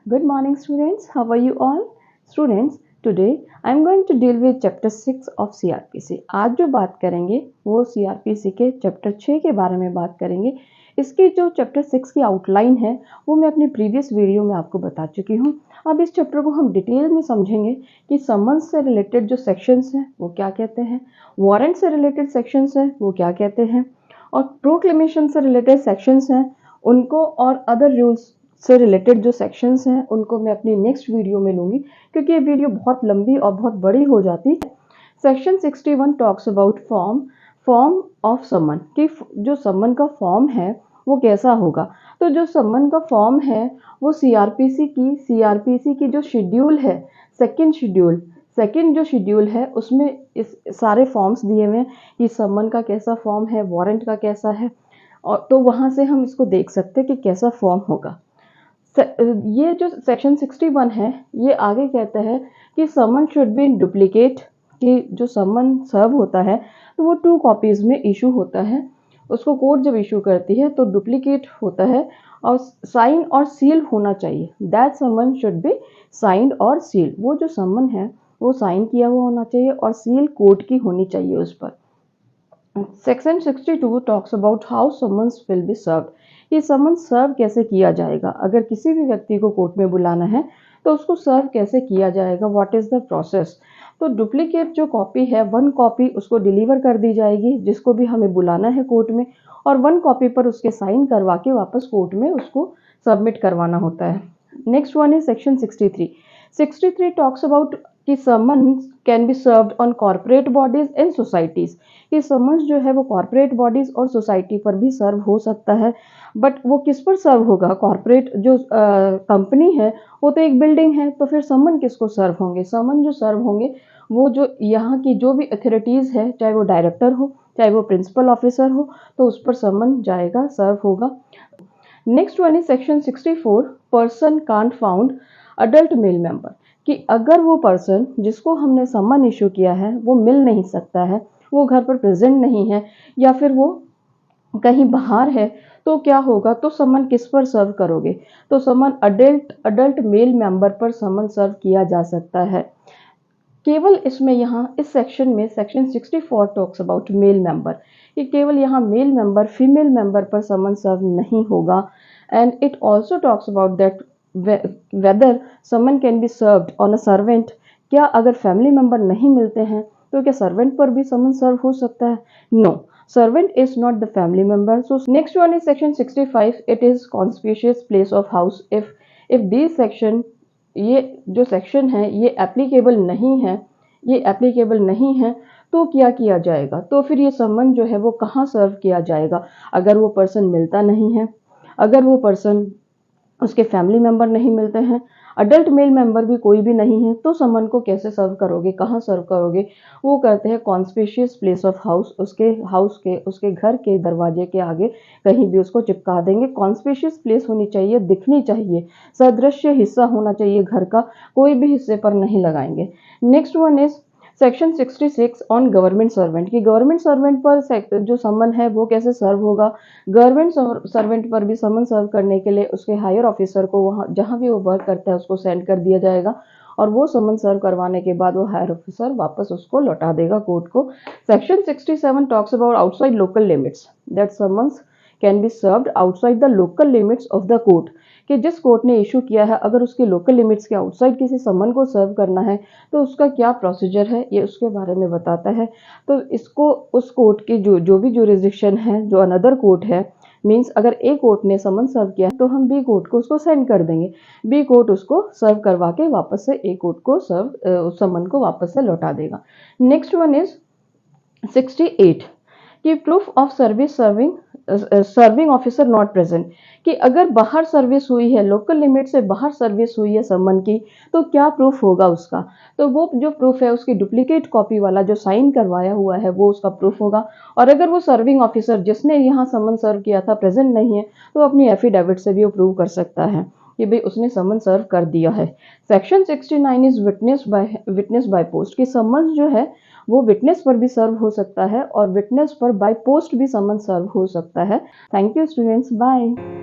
Good morning students, how are you all? Students, today I am going to deal with chapter 6 of CRPC. आज जो बात करेंगे वो CRPC के chapter 6 के बारे में बात करेंगे। इसकी जो चैप्टर 6 की आउटलाइन है वो मैं अपनी प्रीवियस वीडियो में आपको बता चुकी हूँ। अब इस चैप्टर को हम डिटेल में समझेंगे कि समन्स से रिलेटेड जो सेक्शंस हैं वो क्या कहते हैं, वारंट से रिलेटेड सेक्शंस हैं वो क्या कहते हैं, और प्रोक्लेमेशन से रिलेटेड सेक्शंस हैं उनको, और अदर रूल्स से रिलेटेड जो सेक्शंस हैं उनको मैं अपनी नेक्स्ट वीडियो में लूँगी क्योंकि ये वीडियो बहुत लंबी और बहुत बड़ी हो जाती है। Section 61 talks about form of summon, कि जो समन का फॉर्म है वो कैसा होगा। तो जो समन का फॉर्म है वो सीआरपीसी की जो शेड्यूल है, सेकेंड जो शेड्यूल है उसमें इस सारे फॉर्म्स दिए हुए हैं कि समन का कैसा फॉर्म है, वारंट का कैसा है, और तो वहाँ से हम इसको देख सकते हैं कि कैसा फॉर्म होगा। ये जो सेक्शन 61 है ये आगे कहता है कि समन शुड बी इन डुप्लीकेट, कि जो समन सर्व होता है तो वो 2 कॉपीज़ में इशू होता है। उसको कोर्ट जब इशू करती है तो डुप्लीकेट होता है और साइन और सील होना चाहिए। That someone should be signed और सील, वो जो समन है वो साइन किया हुआ होना चाहिए और सील कोर्ट की होनी चाहिए उस पर। Section 62 talks about how summons will be served, ये समन सर्व कैसे किया जाएगा। अगर किसी भी व्यक्ति को कोर्ट में बुलाना है तो उसको सर्व कैसे किया जाएगा, व्हाट इज़ द प्रोसेस। तो डुप्लीकेट जो कॉपी है 1 कॉपी उसको डिलीवर कर दी जाएगी जिसको भी हमें बुलाना है कोर्ट में, और 1 कॉपी पर उसके साइन करवा के वापस कोर्ट में उसको सबमिट करवाना होता है। नेक्स्ट वन है सेक्शन 63 टॉक्स अबाउट कि summons can be served on corporate bodies and societies, कि समन्स जो है वो कॉर्पोरेट बॉडीज़ और सोसाइटी पर भी सर्व हो सकता है। बट वो किस पर सर्व होगा, कॉर्पोरेट जो कंपनी है वो तो एक बिल्डिंग है, तो फिर समन किसको सर्व होंगे, समन जो सर्व होंगे वो जो यहाँ की जो भी अथॉरिटीज़ है, चाहे वो डायरेक्टर हो चाहे वो प्रिंसिपल ऑफिसर हो, तो उस पर समन जाएगा, सर्व होगा। Next one is section 64 person can't found adult male member, कि अगर वो पर्सन जिसको हमने समन इशू किया है वो मिल नहीं सकता है, वो घर पर प्रेजेंट नहीं है या फिर वो कहीं बाहर है, तो क्या होगा, तो समन किस पर सर्व करोगे, तो समन अडल्ट मेल मेंबर पर समन सर्व किया जा सकता है। केवल इसमें यहाँ इस सेक्शन में section 64 talks about male member, कि केवल यहाँ मेल मेंबर फीमेल मेंबर पर समन सर्व नहीं होगा। And it also talks about that whether someone can be served on a servant, क्या अगर फैमिली मेंबर नहीं मिलते हैं तो क्या सर्वेंट पर भी समन सर्व हो सकता है, no, servant is not the family member. So next one is section 65, it is conspicuous place of house. If this section, ये जो सेक्शन है ये एप्लीकेबल नहीं है तो क्या किया जाएगा, तो फिर ये समन जो है वो कहाँ सर्व किया जाएगा। अगर वो पर्सन मिलता नहीं है, अगर वो पर्सन उसके फैमिली मेंबर नहीं मिलते हैं, अडल्ट मेल मेंबर भी कोई भी नहीं है, तो समन को कैसे सर्व करोगे, कहाँ सर्व करोगे, वो करते हैं कॉन्स्पिशियस प्लेस ऑफ हाउस, उसके घर के दरवाजे के आगे कहीं भी उसको चिपका देंगे। कॉन्स्पिशियस प्लेस होनी चाहिए, दिखनी चाहिए, सदृश्य हिस्सा होना चाहिए घर का, कोई भी हिस्से पर नहीं लगाएंगे। Next one is section 66 on government servant, की गवर्नमेंट सर्वेंट पर जो समन है वो कैसे सर्व होगा। गवर्नमेंट सर्वेंट पर भी समन सर्व करने के लिए उसके हायर ऑफिसर को वहाँ जहाँ भी वो वर्क करता है उसको सेंड कर दिया जाएगा, और वो समन सर्व करवाने के बाद वो हायर ऑफिसर वापस उसको लौटा देगा कोर्ट को। Section 67 talks about outside local limits, that summons can be served outside the local limits of the court, कि जिस कोर्ट ने इशू किया है अगर उसके लोकल लिमिट्स के आउटसाइड किसी समन को सर्व करना है तो उसका क्या प्रोसीजर है, ये उसके बारे में बताता है। तो इसको उस कोर्ट की जो भी जुरिस्डिक्शन है, जो अनदर कोर्ट है, मीन्स अगर ए कोर्ट ने समन सर्व किया तो हम बी कोर्ट को उसको सेंड कर देंगे, बी कोर्ट उसको सर्व करवा के वापस से ए कोर्ट को समन को वापस से लौटा देगा। नेक्स्ट वन इज 68 कि proof of service serving officer not present, कि अगर बाहर सर्विस हुई है, लोकल लिमिट से बाहर सर्विस हुई है समन की, तो क्या प्रूफ होगा उसका, तो वो जो प्रूफ है उसकी डुप्लीकेट कॉपी वाला जो साइन करवाया हुआ है वो उसका प्रूफ होगा। और अगर वो सर्विंग ऑफिसर जिसने यहाँ समन सर्व किया था प्रेजेंट नहीं है तो अपनी एफिडेविट से भी वो प्रूव कर सकता है कि भाई उसने समन सर्व कर दिया है। Section 69 is witness by post, कि समन जो है वो विटनेस पर भी सर्व हो सकता है और विटनेस पर बाय पोस्ट भी समन सर्व हो सकता है। Thank you students, bye.